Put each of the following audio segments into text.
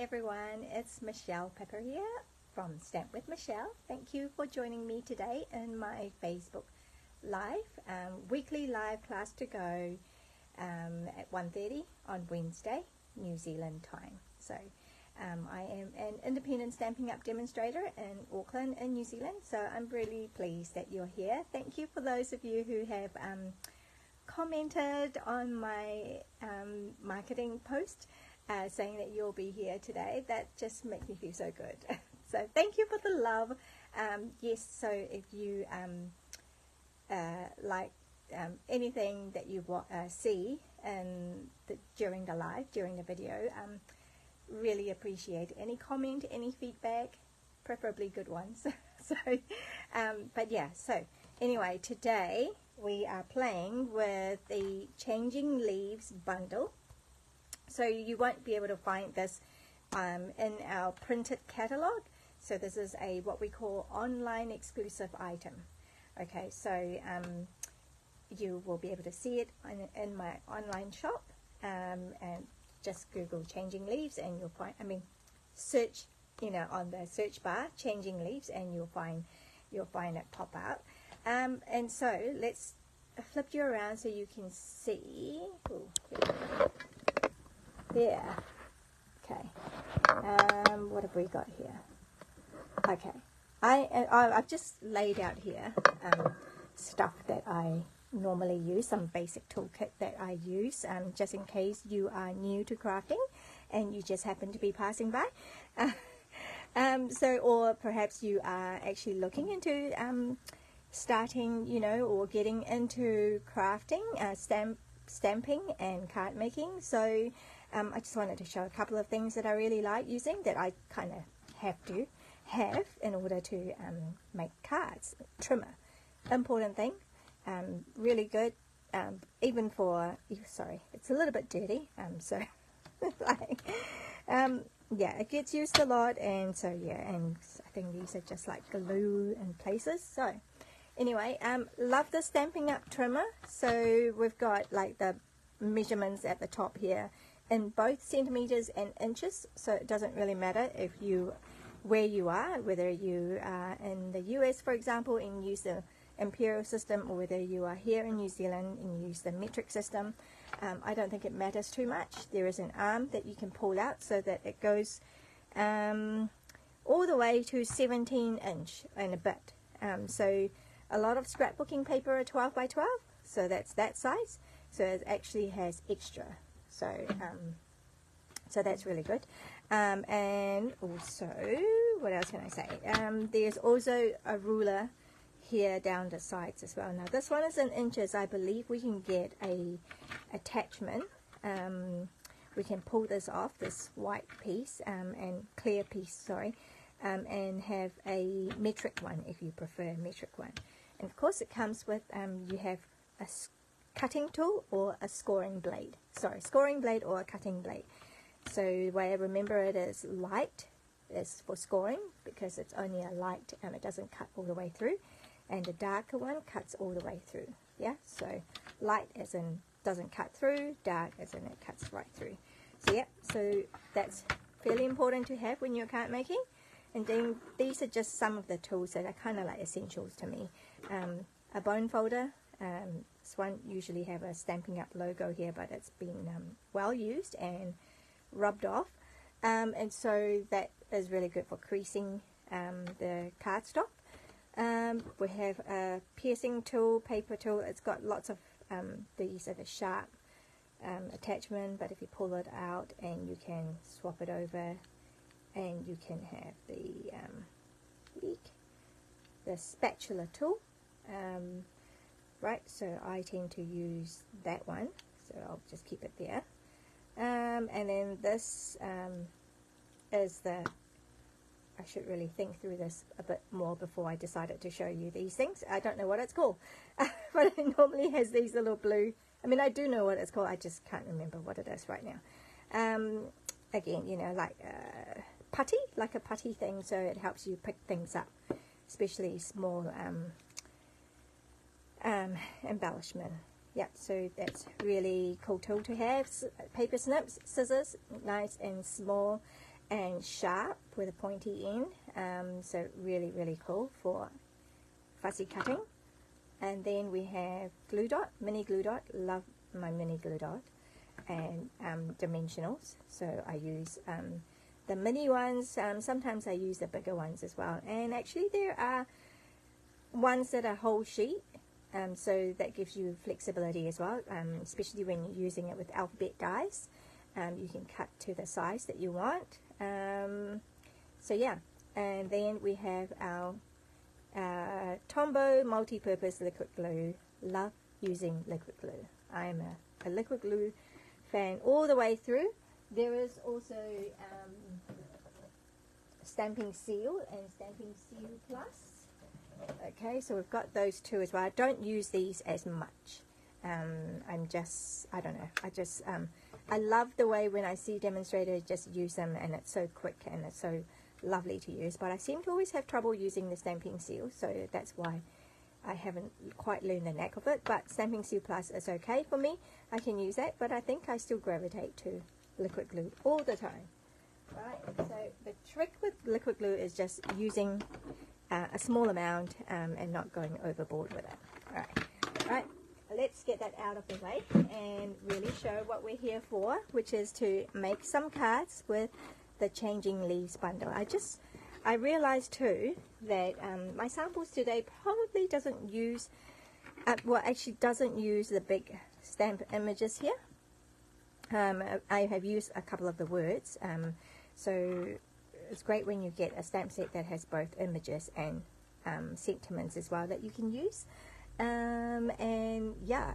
everyone, it's Michelle Pepper here from Stamp with Michelle. Thank you for joining me today in my Facebook Live, weekly live class to go at 1:30 on Wednesday, New Zealand time. So I am an independent Stampin' Up demonstrator in Auckland in New Zealand, so I'm really pleased that you're here. Thank you for those of you who have commented on my marketing post saying that you'll be here today. That just makes me feel so good. So thank you for the love. Yes, so if you like anything that you see during the live, during the video, really appreciate any comment, any feedback, preferably good ones. So but yeah, so anyway, today we are playing with the Changing Leaves bundle. So you won't be able to find this in our printed catalog. So this is a what we call online exclusive item. Okay, so you will be able to see it in my online shop, and just Google Changing Leaves and you'll find, search, on the search bar, Changing Leaves, and you'll find it pop out. And so let's flip you around so you can see. Ooh, there. Okay. What have we got here? Okay. I've just laid out here stuff that I normally use, some basic toolkit that I use, just in case you are new to crafting and you just happen to be passing by. Or perhaps you are actually looking into starting, or getting into crafting, stamping and card making. So I just wanted to show a couple of things that I really like using, that I kind of have to have in order to make cards. Trimmer, important thing, really good, even for, sorry, it's a little bit dirty, so like, yeah, it gets used a lot, and so yeah, and I think these are just like glue in places. So anyway, love the Stampin' Up trimmer. So we've got like the measurements at the top here in both centimeters and inches, so it doesn't really matter where you are, whether you are in the US, for example, and use the imperial system, or whether you are here in New Zealand and use the metric system. I don't think it matters too much. There is an arm that you can pull out so that it goes all the way to 17 inch and a bit. So a lot of scrapbooking paper are 12 by 12, so that's that size. So it actually has extra. So so that's really good. And also, what else can I say? There's also a ruler here down the sides as well. Now this one is in inches. I believe we can get a attachment. We can pull this off, this white piece and clear piece, sorry, and have a metric one if you prefer a metric one. And of course it comes with, you have a cutting tool or a scoring blade. Sorry, scoring blade or a cutting blade. So the way I remember it is light is for scoring, because it's only a light and it doesn't cut all the way through, and the darker one cuts all the way through. Yeah, so light as in doesn't cut through, dark as in it cuts right through. So yeah, so that's fairly important to have when you're card making. And then these are just some of the tools that are kind of like essentials to me. A bone folder. This one usually have a Stampin' Up logo here, but it's been well used and rubbed off, and so that is really good for creasing the cardstock. We have a piercing tool, paper tool. It's got lots of these are the sharp attachment, but if you pull it out and you can swap it over, and you can have the spatula tool. Right, so I tend to use that one, so I'll just keep it there. And then this is I should really think through this a bit more before I decided to show you these things. I don't know what it's called, but it normally has these little blue, I do know what it's called, I just can't remember what it is right now. Again, like putty, like a putty thing, so it helps you pick things up, especially small embellishment. Yep, so that's really cool tool to have. Paper snips, scissors, nice and small, and sharp with a pointy end. So really, really cool for fussy cutting. And then we have glue dot, mini glue dot. Love my mini glue dot. And dimensionals. So I use the mini ones. Sometimes I use the bigger ones as well. And actually there are ones that are whole sheet. So that gives you flexibility as well, especially when you're using it with alphabet dies. You can cut to the size that you want. So yeah, and then we have our Tombow multi-purpose liquid glue. Love using liquid glue. I am a liquid glue fan all the way through. There is also Stamping Seal and Stamping Seal Plus. Okay, so we've got those two as well. I don't use these as much. I don't know, I love the way when I see demonstrators just use them, and it's so quick and it's so lovely to use, but I seem to always have trouble using the Stamping Seal, so that's why I haven't quite learned the knack of it. But Stamping Seal Plus is okay for me. I can use that, but I think I still gravitate to liquid glue all the time. Right, so the trick with liquid glue is just using a small amount and not going overboard with it. Alright, let's get that out of the way and really show what we're here for, which is to make some cards with the Changing Leaves bundle. I realized too that my samples today probably doesn't use, doesn't use the big stamp images here. I have used a couple of the words, so it's great when you get a stamp set that has both images and sentiments as well that you can use. And yeah,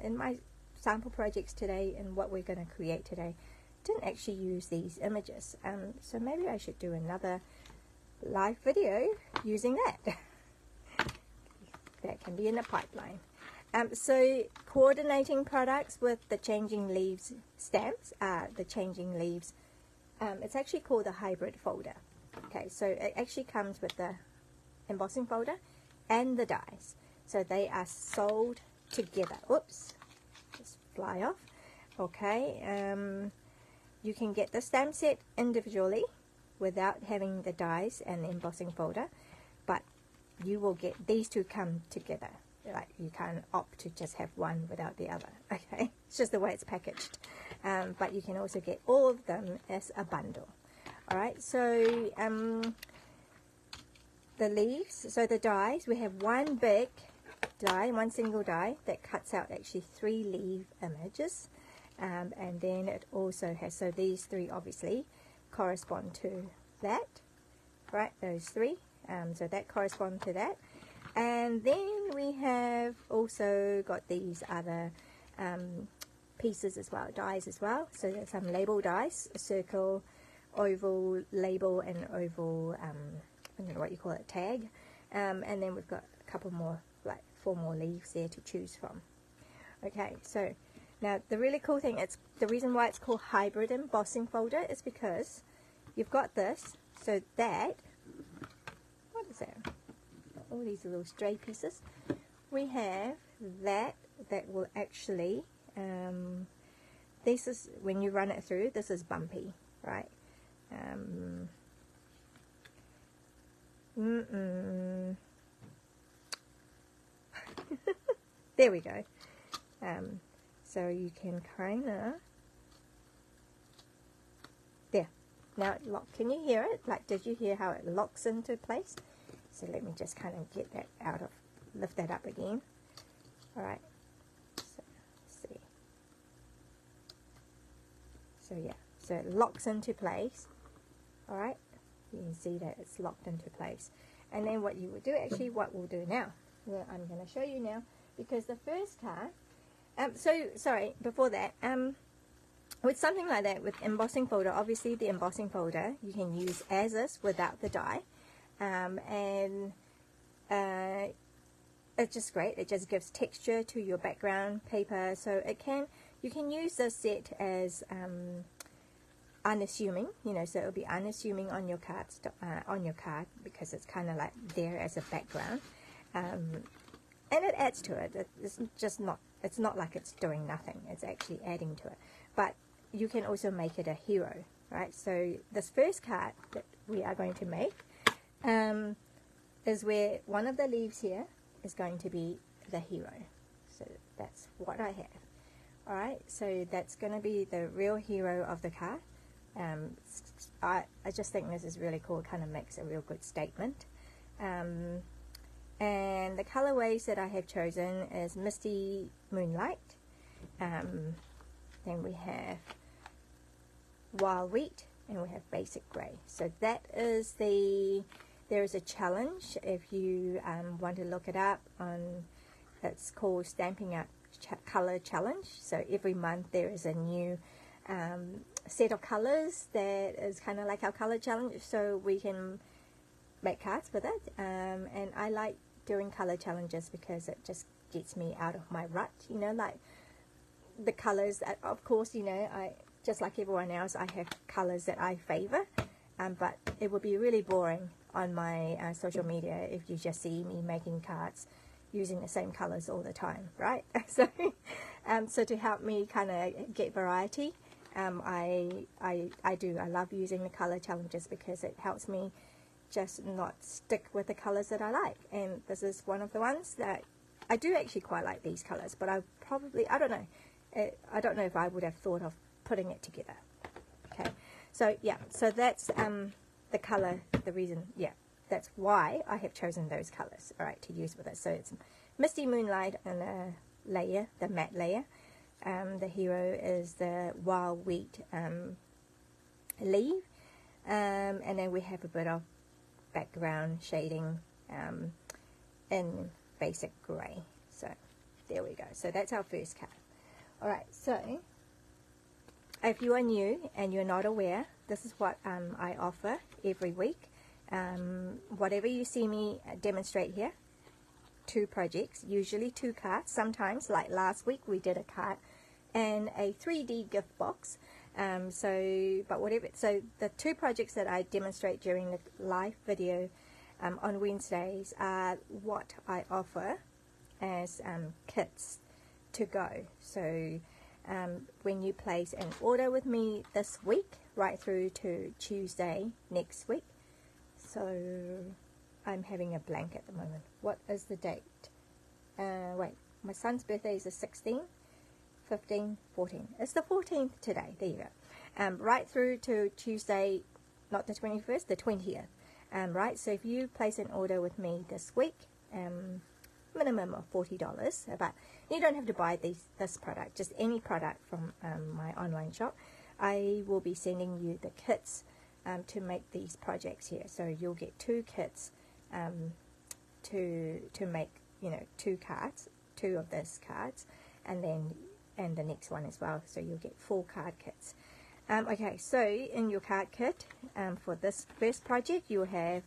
in my sample projects today and what we're going to create today, didn't actually use these images. So maybe I should do another live video using that. That can be in the pipeline. So coordinating products with the Changing Leaves stamps are the Changing Leaves. It's actually called the hybrid folder. Okay, so it actually comes with the embossing folder and the dies. So they are sold together. Oops, just fly off. Okay, you can get the stamp set individually without having the dies and the embossing folder, but you will get these two come together. Like, you can't opt to just have one without the other. Okay, it's just the way it's packaged. But you can also get all of them as a bundle. Alright, so the leaves, so the dies, we have one big die, one single die that cuts out actually 3 leaf images. And then it also has, so these 3 obviously correspond to that, right, those 3. So that corresponds to that. And then we have also got these other pieces as well, dies as well. So there's some label dies, a circle, oval, label, and oval, I don't know what you call it, tag. And then we've got a couple more, like 4 more leaves there to choose from. Okay, so now the really cool thing, it's the reason why it's called hybrid embossing folder is because you've got this, so that, what is that? All these little stray pieces. We have that will actually, this is, when you run it through, this is bumpy, right? There we go. So you can kind of, there. Now it locks. Can you hear it? Like, did you hear how it locks into place? So let me just kind of get that out of, lift that up again. Alright, so let's see. So yeah, so it locks into place. Alright, you can see that it's locked into place. And then what you would do, actually what we'll do now, well, I'm going to show you now, because the first card, sorry, before that, with something like that, with embossing folder, obviously the embossing folder you can use as is without the die. And it's just great. It just gives texture to your background paper. So you can use this set as unassuming, you know, so it'll be unassuming on your card, because it's kind of like there as a background, and it adds to it. It's just not. It's not like it's doing nothing. It's actually adding to it. But you can also make it a hero, right? So this first card that we are going to make is where one of the leaves here is going to be the hero. So that's what I have. Alright, so that's going to be the real hero of the card. I just think this is really cool. It kind of makes a real good statement. And the colorways that I have chosen is Misty Moonlight. Then we have Wild Wheat, and we have Basic Grey. So that is there is a challenge if you want to look it up on, it's called Stampin' Up Color Challenge. So every month there is a new set of colors that is kind of like our color challenge, so we can make cards with it. And I like doing color challenges because it just gets me out of my rut, you know, like the colors that, of course, you know, I just like everyone else, I have colors that I favor, but it would be really boring on my social media if you just see me making cards using the same colors all the time, right? So so to help me kind of get variety, I love using the color challenges because it helps me just not stick with the colors that I like. And this is one of the ones that I do actually quite like, these colors, but I don't know if I would have thought of putting it together. Okay, so yeah, so that's the color, the reason, yeah, that's why I have chosen those colors, all right, to use with it. So it's Misty Moonlight and a layer, the matte layer. The hero is the Wild Wheat leaf, and then we have a bit of background shading in Basic Grey. So there we go. So that's our first card. Alright, so if you are new and you're not aware, this is what I offer every week. Whatever you see me demonstrate here, 2 projects, usually 2 cards. Sometimes, like last week, we did a card and a 3D gift box. So the 2 projects that I demonstrate during the live video on Wednesdays are what I offer as kits to go. So when you place an order with me this week, right through to Tuesday next week. So I'm having a blank at the moment. What is the date? Wait, my son's birthday is the 16th, 15, 14. It's the 14th today. There you go. Right through to Tuesday, not the 21st, the 20th. Right, so if you place an order with me this week, minimum of $40, but you don't have to buy this product, just any product from my online shop. I will be sending you the kits to make these projects here. So you'll get 2 kits to make, you know, 2 cards, 2 of these cards, and the next one as well. So you'll get 4 card kits. Okay, so in your card kit for this first project, you'll have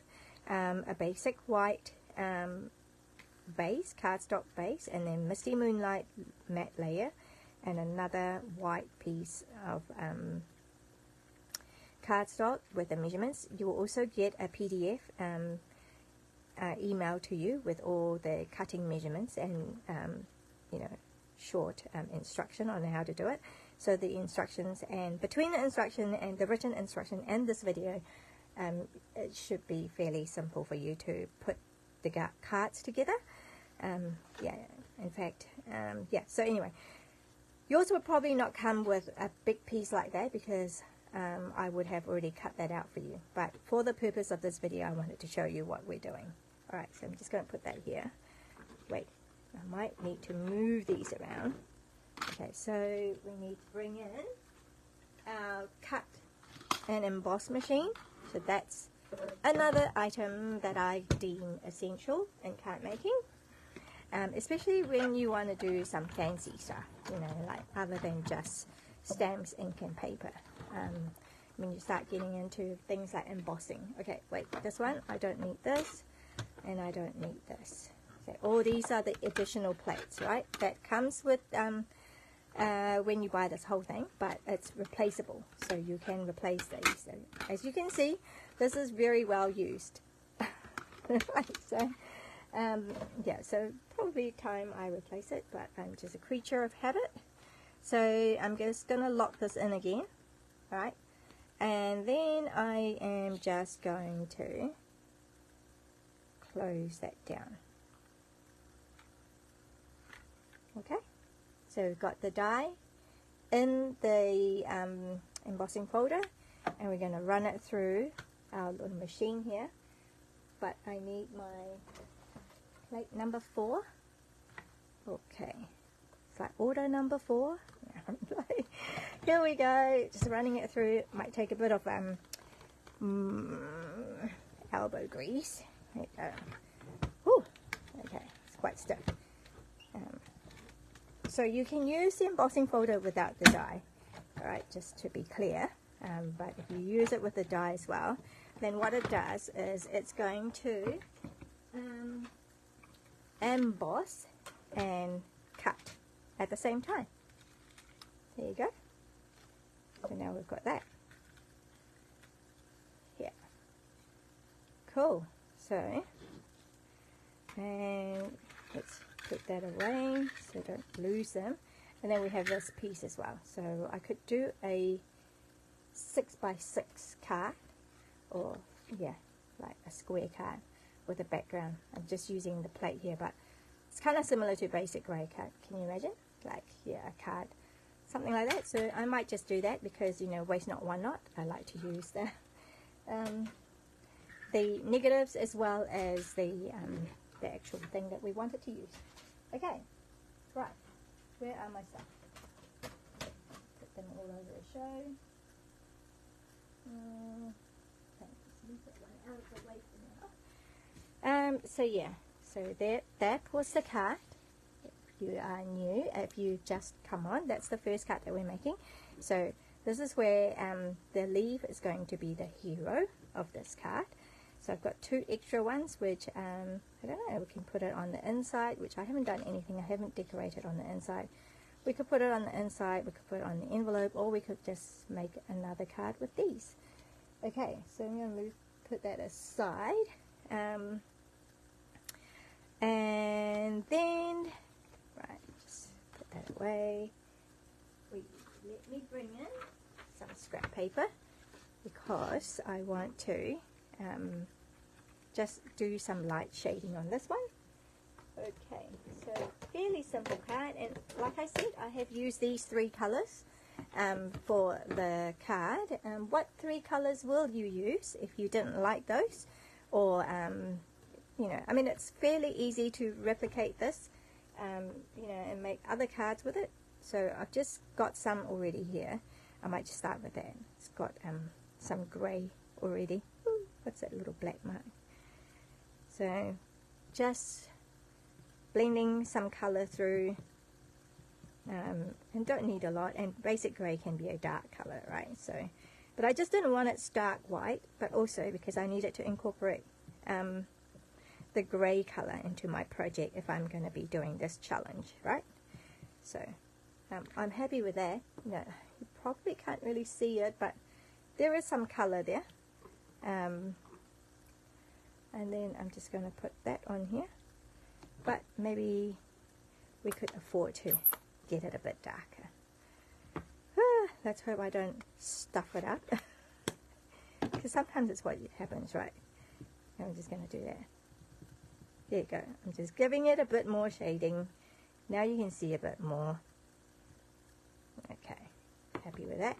a basic white base, cardstock base, and then Misty Moonlight matte layer, and another white piece of cardstock with the measurements. You will also get a PDF email to you with all the cutting measurements and you know, short instruction on how to do it. So the instructions, and between the instruction and the written instruction and this video, it should be fairly simple for you to put the cards together. Yeah, in fact, yeah, so anyway, yours would probably not come with a big piece like that because I would have already cut that out for you, but for the purpose of this video, I wanted to show you what we're doing. Alright, so I'm just going to put that here. Wait, I might need to move these around. Okay, so we need to bring in our cut and emboss machine. So that's another item that I deem essential in card making, especially when you want to do some fancy stuff, you know, like other than just stamps, ink and paper. When you start getting into things like embossing. Okay, wait, this one, I don't need this, and I don't need this. Okay, all these are the additional plates, right? That comes with when you buy this whole thing, but it's replaceable, so you can replace these. So, as you can see, this is very well used. Right, so yeah, so probably time I replace it, but I'm just a creature of habit. So I'm just going to lock this in again, right? And then I am just going to close that down. Okay, so we've got the die in the embossing folder, and we're going to run it through our little machine here. But I need my plate number 4. Okay, so order number 4. Here we go, just running it through. It might take a bit of elbow grease. There you go. Whew. Okay, it's quite stiff. So you can use the embossing folder without the die, alright, just to be clear. But if you use it with the die as well, then what it does is it's going to emboss and cut at the same time. There you go. So now we've got that. Yeah. Cool. So, and let's put that away so don't lose them. And then we have this piece as well. So I could do a 6x6 card, or yeah, like a square card with a background. I'm just using the plate here, but it's kind of similar to basic grey card. Can you imagine? Like, yeah, a card, something like that. So I might just do that because, you know, waste not, want not. I like to use the negatives as well as the actual thing that we wanted to use. Okay, right, where are my stuff? Put them all over the show. So yeah, so that was the card. If you are new, if you just come on, that's the first card that we're making. So this is where the leaf is going to be the hero of this card. So I've got 2 extra ones, which I don't know, we can put it on the inside, which I haven't done anything, I haven't decorated on the inside. We could put it on the inside, we could put it on the envelope, or we could just make another card with these. Okay, so I'm going to put that aside. And then, right, just put that away. Let me bring in some scrap paper because I want to just do some light shading on this one. Okay, so fairly simple card, and like I said, I have used these 3 colors for the card. What 3 colors will you use if you didn't like those? Or, you know, I mean, it's fairly easy to replicate this, you know, and make other cards with it. So I've just got some already here. I might just start with that. It's got some grey already. Ooh, what's that little black mark? So just blending some color through, and don't need a lot, and basic grey can be a dark color, right? So, but I just didn't want it stark white, but also because I needed to incorporate the grey color into my project if I'm going to be doing this challenge, right? So I'm happy with that. You know, you probably can't really see it, but there is some color there. And then I'm just going to put that on here, but maybe we could afford to get it a bit darker. Let's hope I don't stuff it up, because sometimes it's what happens, right? And I'm just going to do that. There you go. I'm just giving it a bit more shading. Now you can see a bit more. Okay, happy with that.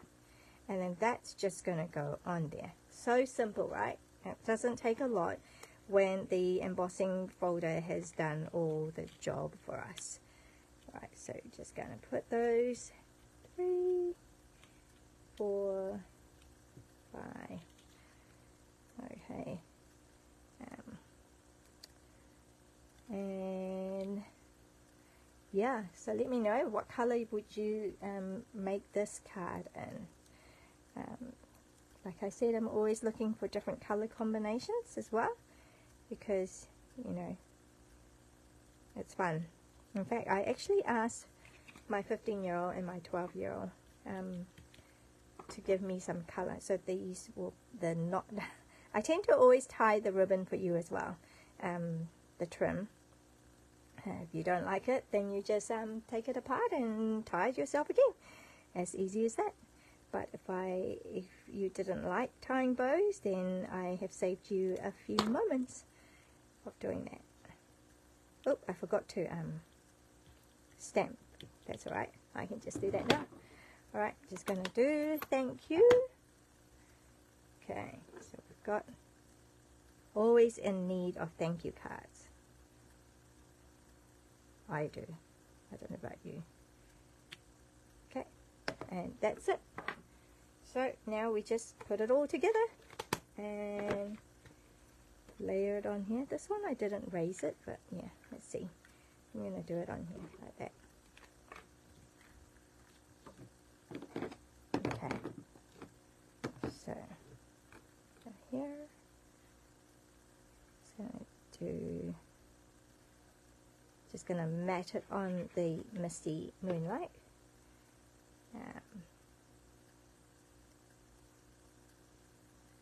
And then that's just going to go on there. So simple, right? It doesn't take a lot when the embossing folder has done all the job for us. Right, so just going to put those 3, 4, 5. Okay. And yeah, so let me know what color would you make this card in. Like I said, I'm always looking for different color combinations as well, because, you know, it's fun. In fact, I actually asked my 15-year-old and my 12-year-old to give me some color. So these will, the knot, I tend to always tie the ribbon for you as well, the trim. If you don't like it, then you just take it apart and tie it yourself again. As easy as that. But if you didn't like tying bows, then I have saved you a few moments of doing that. Oh, I forgot to stamp. That's alright. I can just do that now. Alright, just going to do thank you. Okay, so we've got always in need of thank you cards. I do. I don't know about you. Okay, and that's it. So now we just put it all together and layer it on here. This one I didn't raise it, but yeah, let's see. I'm going to do it on here like that. Okay, so here, just going to mat it on the misty moonlight.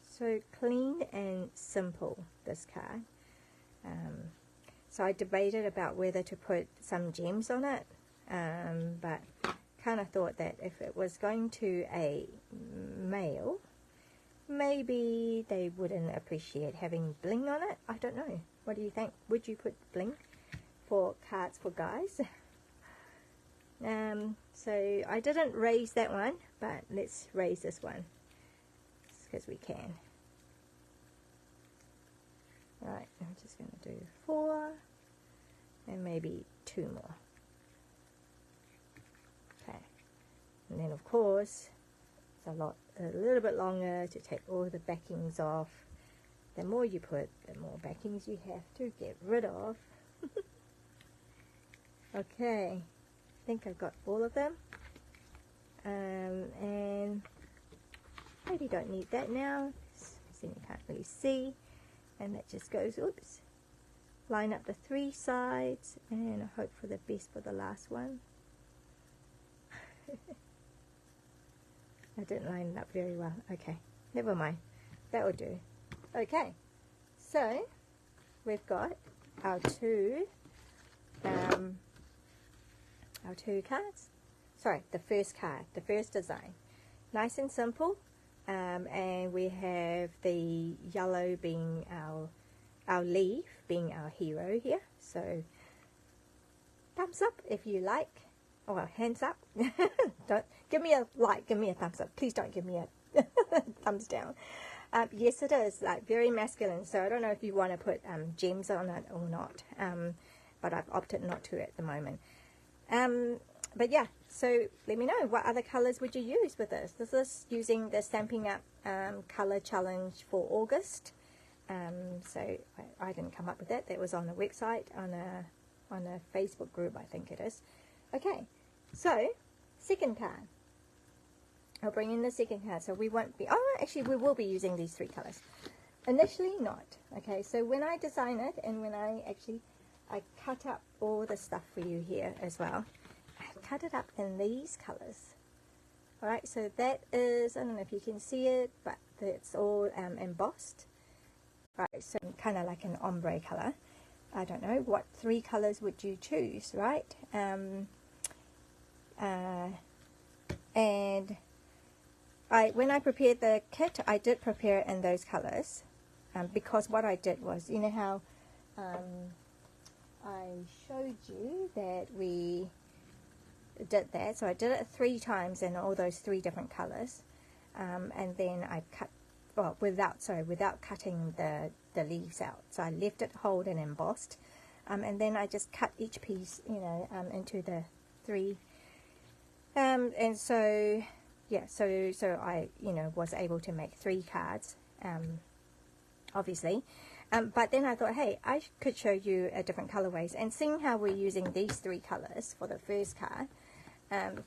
So clean and simple, this card. So I debated about whether to put some gems on it, but kind of thought that if it was going to a male, maybe they wouldn't appreciate having bling on it. I don't know. What do you think? Would you put bling for cards for guys? So I didn't raise that one, but let's raise this one because we can. Right, I'm just going to do 4 and maybe 2 more. Okay, and then of course it's a little bit longer to take all the backings off. The more you put, the more backings you have to get rid of. Okay, I think I've got all of them, and maybe don't need that now, because then you can't really see. And that just goes, oops, line up the 3 sides and hope for the best for the last one. I didn't line it up very well. Okay, never mind, that will do. Okay, so we've got our two cards. Sorry, the first card, the first design. Nice and simple. And we have the yellow being our leaf, being our hero here. So thumbs up if you like, or hands up. Don't give me a like, give me a thumbs up. Please don't give me a thumbs down. Yes, it is like very masculine. So I don't know if you want to put gems on it or not. But I've opted not to at the moment. But yeah, so let me know, what other colors would you use with this? This is using the Stampin' Up color challenge for August. So I didn't come up with that. That was on a website, on a Facebook group, I think it is. Okay, so second card. I'll bring in the second card. So we won't be, oh, actually we will be using these 3 colors. Initially not. Okay, so when I design it and when I cut up all the stuff for you here as well. Cut it up in these colors. Alright, so that is, I don't know if you can see it, but it's all embossed. Right, so kind of like an ombre color. I don't know, what 3 colors would you choose, right? And when I prepared the kit, I did prepare it in those colors, because what I did was, you know how I showed you that we did that, so I did it 3 times in all those 3 different colors, and then I cut, well, without cutting the leaves out, so I left it whole and embossed, and then I just cut each piece, you know, into the 3, and so yeah, so I, you know, was able to make 3 cards, obviously. But then I thought, hey, I could show you different colorways, and seeing how we're using these 3 colors for the first card,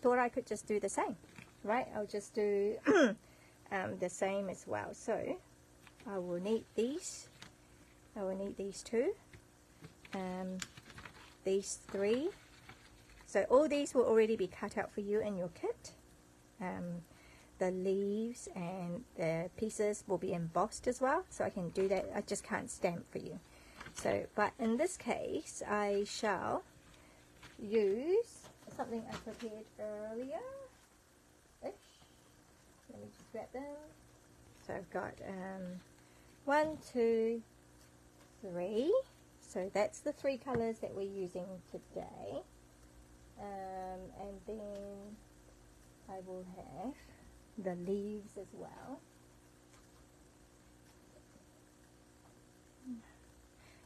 thought I could just do the same, right? I'll just do the same as well. So I will need these. I will need these 2, these 3. So all these will already be cut out for you in your kit. The leaves and the pieces will be embossed as well, so I can do that. I just can't stamp for you. So, but in this case, I shall use something I prepared earlier-ish. Let me just grab them. So I've got 1, 2, 3. So that's the 3 colors that we're using today. And then I will have the leaves as well.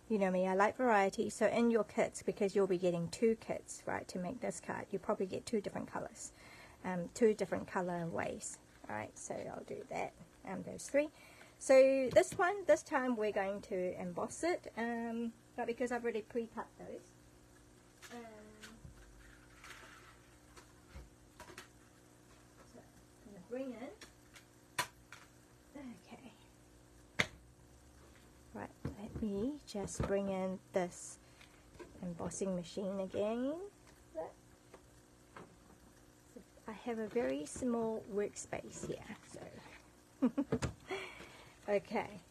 You know me, I like variety, so in your kits, because you'll be getting 2 kits, right, to make this card, you probably get 2 different colors, 2 different color ways. Alright, so I'll do that, those 3. So this time we're going to emboss it, but because I've already pre-cut those. So I'm going to bring in, okay. Right, let me just bring in this embossing machine again. Look. So I have a very small workspace here, so okay.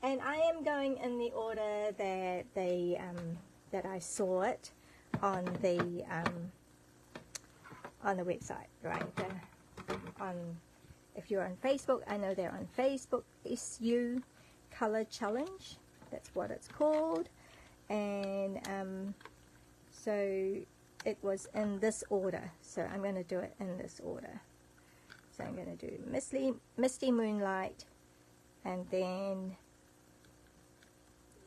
And I am going in the order that they that I saw it on the website, right? If you're on Facebook, I know they're on Facebook. SU Color Challenge, that's what it's called, and so it was in this order, so I'm going to do it in this order. So I'm going to do Misty Moonlight, and then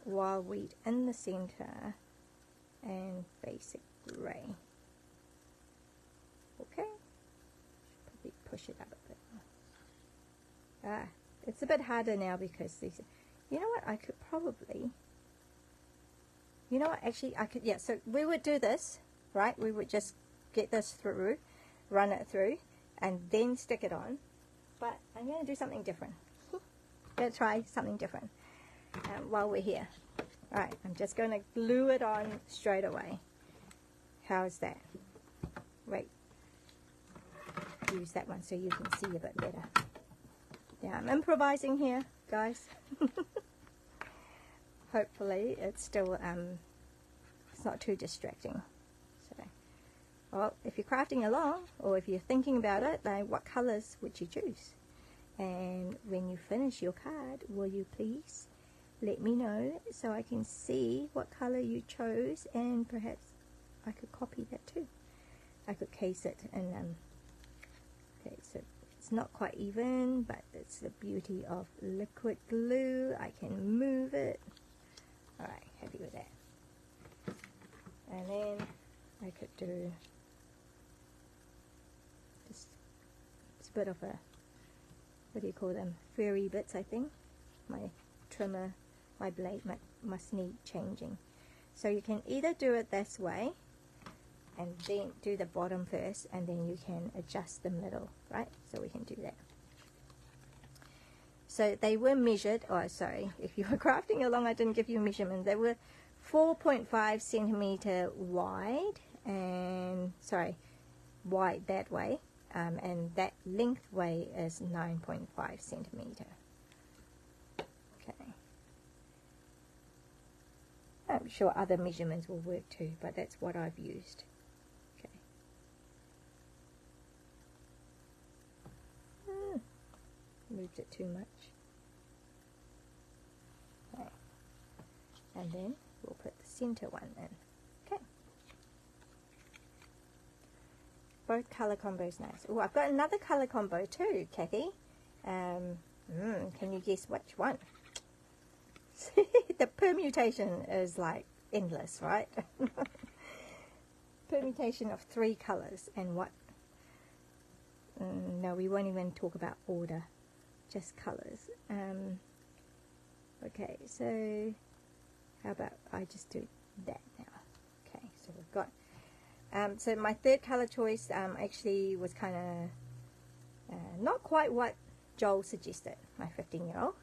Wild Wheat in the center, and Basic Gray. Okay, probably push it up a bit. It's a bit harder now because these. You know what, I could probably, you know what, actually I could, yeah, so we would do this, right, we would just get this through, run it through, and then stick it on, but I'm going to do something different. I'm going to try something different while we're here. Alright, I'm just going to glue it on straight away. How's that? Wait, use that one so you can see a bit better. Yeah, I'm improvising here, guys. Hopefully it's still it's not too distracting. So, well, if you're crafting along, or if you're thinking about it, then what colors would you choose? And when you finish your card, will you please let me know so I can see what color you chose, and perhaps I could copy that too. I could case it in okay, so it's not quite even, but it's the beauty of liquid glue. I can move it. Alright, happy with that. And then I could do just a bit of a, what do you call them, furry bits, I think. My trimmer, my blade must need changing. So you can either do it this way, and then do the bottom first, and then you can adjust the middle, right? So we can do that. So they were measured, oh sorry, if you were crafting along I didn't give you a measurement. They were 4.5 centimeter wide, and sorry, wide that way, and that length way is 9.5 centimeter. Okay. I'm sure other measurements will work too, but that's what I've used. Moved it too much. Okay. And then we'll put the center one in. Okay. Both color combos nice. Oh, I've got another color combo too, Kathy. Can you guess which one? The permutation is like endless, right? Permutation of 3 colors, and what? No, we won't even talk about order. Just colors. Okay, so how about I just do that now? Okay, so we've got so my third color choice actually was kind of not quite what Joel suggested, my 15-year-old.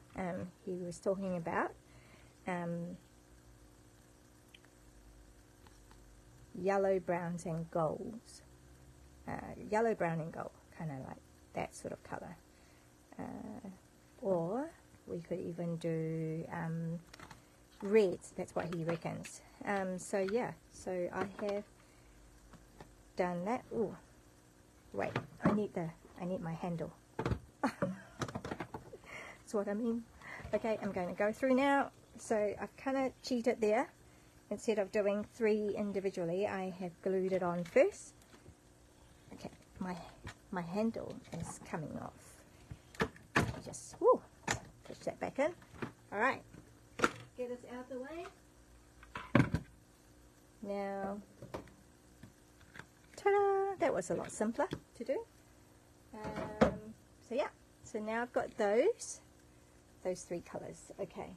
He was talking about yellow, browns and golds. Yellow, brown and gold, kind of like that sort of color. Or we could even do reds. That's what he reckons. So yeah, so I have done that. Oh, wait, I need my handle. That's what I mean. Okay, I'm going to go through now. So I've kind of cheated there. Instead of doing 3 individually, I have glued it on first. Okay, my handle is coming off. Just push that back in. All right, get this out of the way. Now, ta-da! That was a lot simpler to do. So yeah, so now I've got those 3 colors. Okay.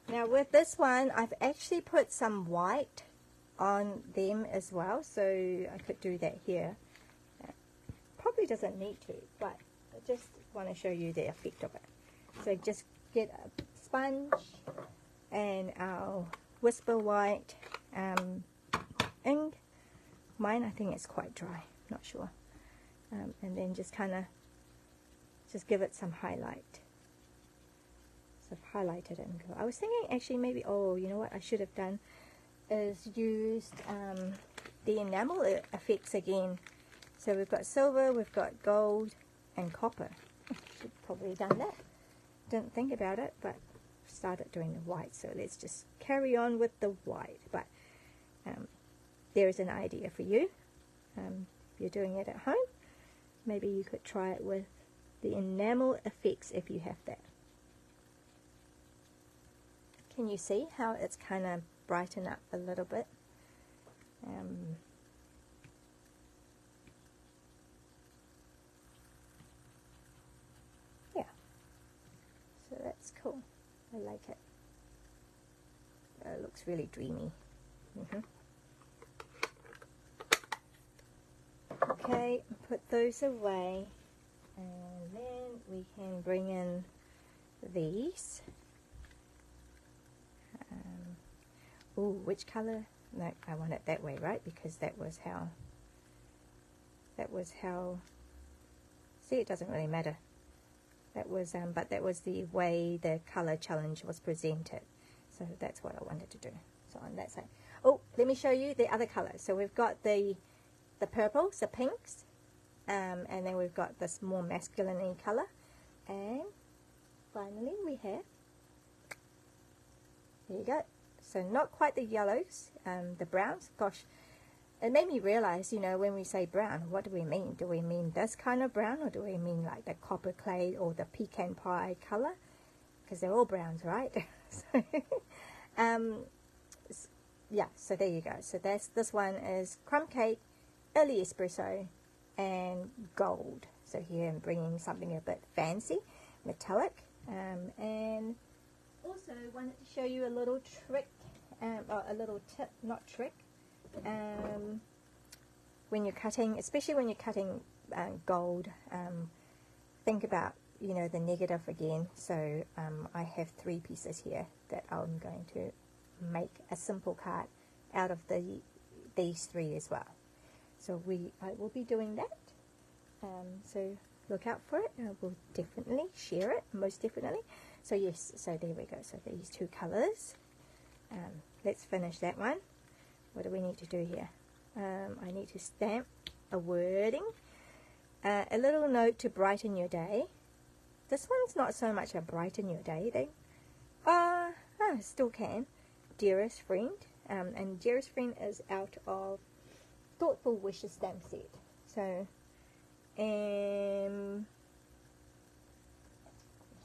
Now with this one, I've actually put some white on them as well, so I could do that here. Probably doesn't need to, but I just want to show you the effect of it. So just get a sponge and our Whisper White ink. Mine, I think it's quite dry, not sure. And then just kind of give it some highlight. So I've highlighted it and go. I was thinking actually maybe, oh, you know what I should have done is used the enamel effects again. So we've got silver, we've got gold and copper. Should probably have done that. Didn't think about it, but started doing the white. So let's just carry on with the white. But there's an idea for you. If you're doing it at home, maybe you could try it with the enamel effects if you have that. Can you see how it's kind of brightened up a little bit? Yeah, so that's cool. I like it. It looks really dreamy. Okay, put those away, and then we can bring in these. Ooh, which color? No, I want it that way, right? Because that was how, see, it doesn't really matter. That was, but that was the way the color challenge was presented. So that's what I wanted to do. So on that side. Oh, let me show you the other colors. So we've got the purples, the pinks, and then we've got this more masculine color. And finally we have, there you go. So not quite the yellows, the browns. Gosh, it made me realize, you know, when we say brown, what do we mean? Do we mean this kind of brown, or do we mean like the copper clay or the pecan pie color? Because they're all browns, right? So, yeah, so there you go. So this one is crumb cake, early espresso, and gold. So here I'm bringing something a bit fancy, metallic, and also wanted to show you a little trick, or a little tip, not trick, when you're cutting, especially when you're cutting gold. Think about, you know, the negative again. So I have 3 pieces here that I'm going to make a simple card out of these 3 as well. So I will be doing that. So look out for it. I will definitely share it, most definitely. So yes, so there we go. So these 2 colors. Let's finish that one. What do we need to do here? I need to stamp a wording. A little note to brighten your day. This one's not so much a brighten your day thing. Still can. Dearest friend. And dearest friend is out of Thoughtful Wishes stamp set. So, just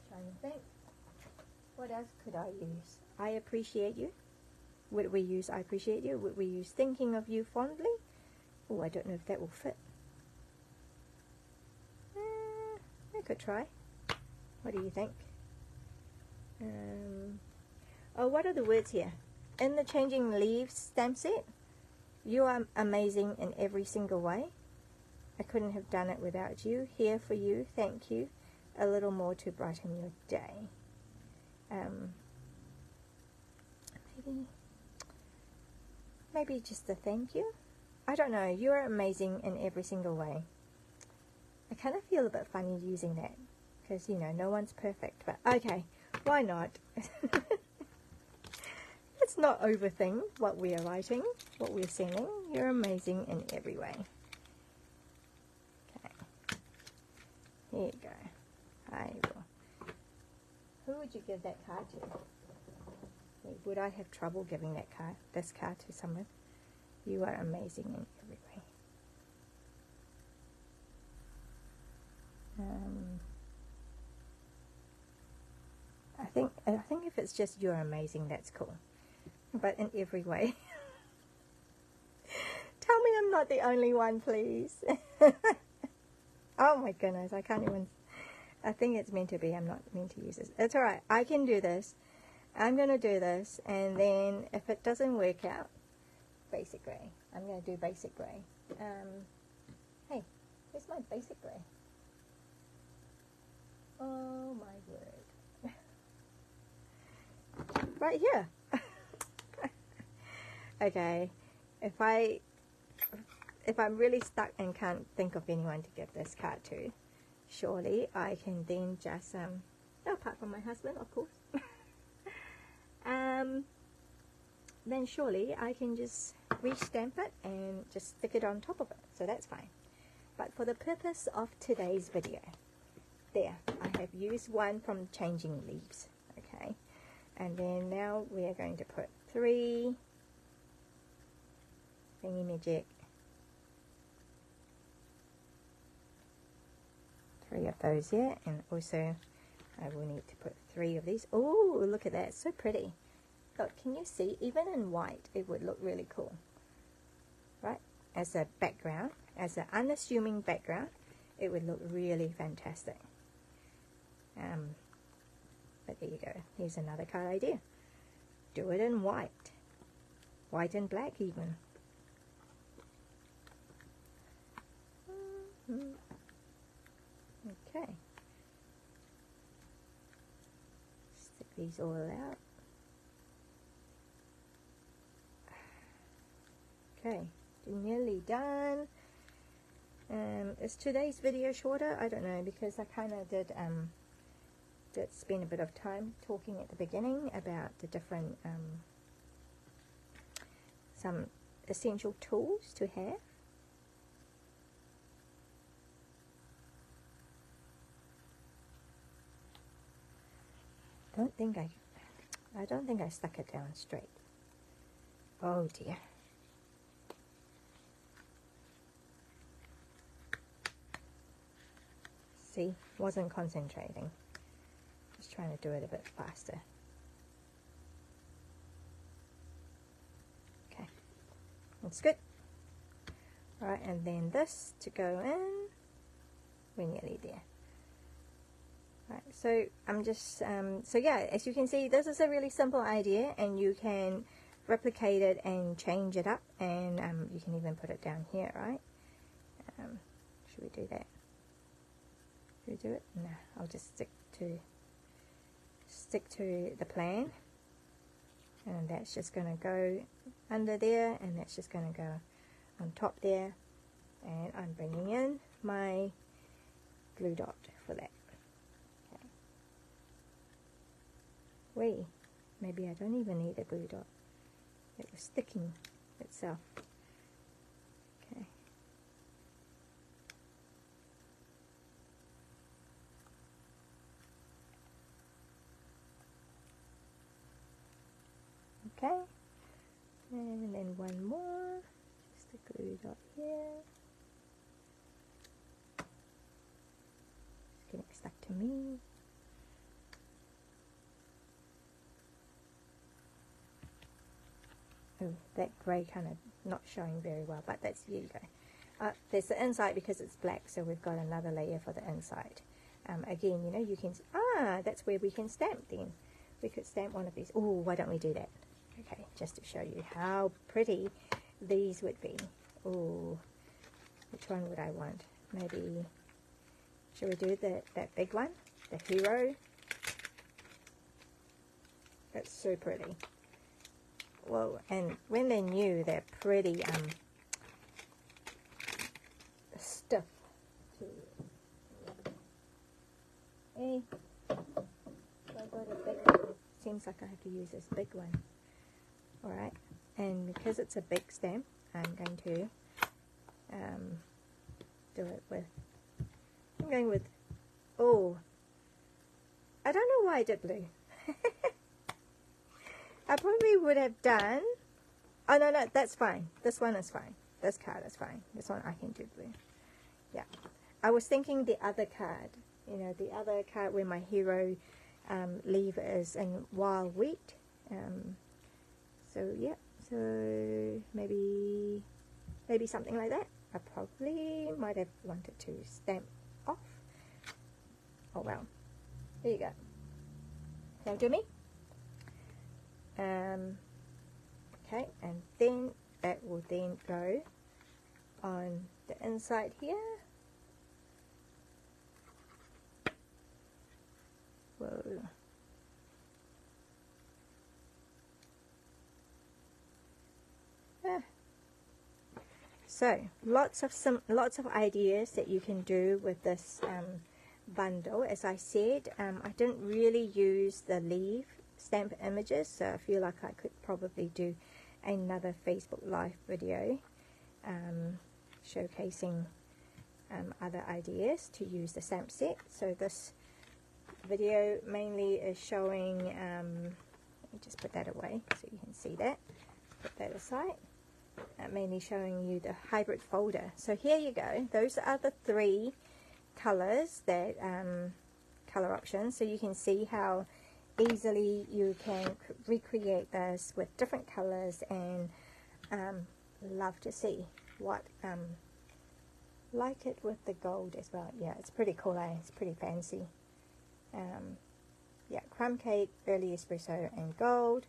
trying to think. What else could I use? I appreciate you. Would we use I appreciate you? Would we use thinking of you fondly? Oh, I don't know if that will fit. I could try. What do you think? Oh, what are the words here? In the Changing Leaves stamp set, you are amazing in every single way. I couldn't have done it without you. Here for you, thank you. A little more to brighten your day. Maybe just a thank you. I don't know. You are amazing in every single way. I kind of feel a bit funny using that because, you know, no one's perfect. But okay, why not? let's not overthink what we are writing, what we're sending. You're amazing in every way. Okay. Here you go. I will. Who would you give that card to? Would I have trouble giving this card to someone? You are amazing in every way. I think if it's just you're amazing, that's cool. But in every way. Tell me I'm not the only one, please. Oh my goodness, I can't even. I think it's meant to be. I'm not meant to use this. It's alright. I can do this. I'm going to do this. And then if it doesn't work out, basic grey. I'm going to do basic grey. Hey, where's my basic grey? Oh my word. Right here. Okay. If I'm really stuck and can't think of anyone to give this card to, surely I can then just apart from my husband, of course. Then surely I can just re-stamp it and just stick it on top of it. So that's fine. But for the purpose of today's video, there, I have used one from Changing Leaves. Okay. And then now we are going to put 3 thingy-magic, 3 of those here, and also I will need to put 3 of these. Oh, look at that, it's so pretty. Look, can you see, even in white it would look really cool, right? As a background, as an unassuming background, it would look really fantastic. But there you go, here's another card idea. Do it in white and black even. Okay, stick these all out. Okay, nearly done. Is today's video shorter? I don't know, because I kind of did spend a bit of time talking at the beginning about the different some essential tools to have. I don't think I stuck it down straight. Oh dear. See, wasn't concentrating. Just trying to do it a bit faster. Okay, that's good. Alright, and then this to go in. We're nearly there. Right, so I'm just, so yeah, as you can see, this is a really simple idea, and you can replicate it and change it up, and you can even put it down here, right? Should we do that? Should we do it? No, I'll just stick to the plan, and that's just going to go under there, and that's just going to go on top there, and I'm bringing in my glue dot for that. Wait, maybe I don't even need a glue dot. It was sticking itself. Okay. Okay. And then one more. Just a glue dot here. It's getting stuck to me. Oh, that grey kind of not showing very well, but that's, here you go. There's the inside because it's black, so we've got another layer for the inside. Again, you know, you can, that's where we can stamp then. We could stamp one of these. Oh, why don't we do that? Okay, just to show you how pretty these would be. Oh, which one would I want? Maybe, should we do that big one? The hero? That's so pretty. Whoa, and when they're new, they're pretty stiff too. Hey, I got a big one. Seems like I have to use this big one. Alright, and because it's a big stamp, I'm going to do it with, I'm going with, oh, I don't know why I did blue. I probably would have done, oh no, that's fine. This one is fine. This card is fine. This one I can do blue. Yeah. I was thinking the other card, you know, the other card where my hero leaf is in wild wheat. So yeah, so maybe something like that. I probably might have wanted to stamp off. Oh well, there you go. Now do me. Okay, and then that will then go on the inside here. Whoa. So lots of ideas that you can do with this bundle. As I said, I didn't really use the leaf stamp images, so I feel like I could probably do another Facebook Live video showcasing other ideas to use the stamp set. So this video mainly is showing, let me just put that away so you can see that, put that aside, mainly showing you the hybrid folder. So here you go, those are the 3 colors that color options, so you can see how easily you can recreate this with different colors, and love to see what like it with the gold as well. Yeah, it's pretty cool, eh? It's pretty fancy. Yeah, crumb cake, early espresso and gold,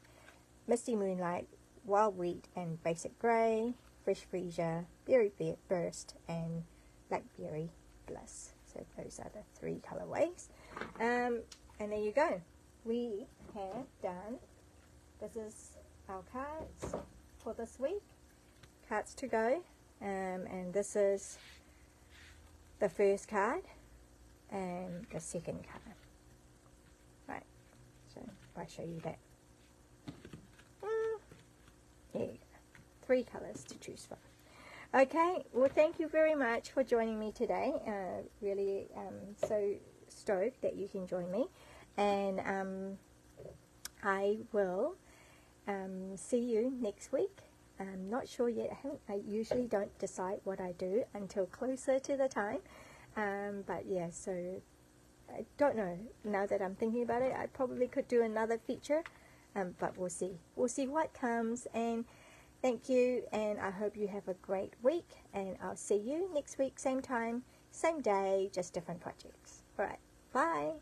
misty moonlight, wild wheat and basic grey, fresh freesia, berry burst and blackberry bliss. So those are the 3 colorways, and there you go. We have done, this is our cards for this week, cards to go, and this is the first card and the second card. Right, so if I show you that, there you go, 3 colors to choose from. Okay, well thank you very much for joining me today. Really so stoked that you can join me, and I will see you next week. I'm not sure yet. I usually don't decide what I do until closer to the time, but yeah, so I don't know. Now that I'm thinking about it, I probably could do another feature, but we'll see what comes. And thank you, and I hope you have a great week, and I'll see you next week, same time, same day, just different projects. Alright, bye.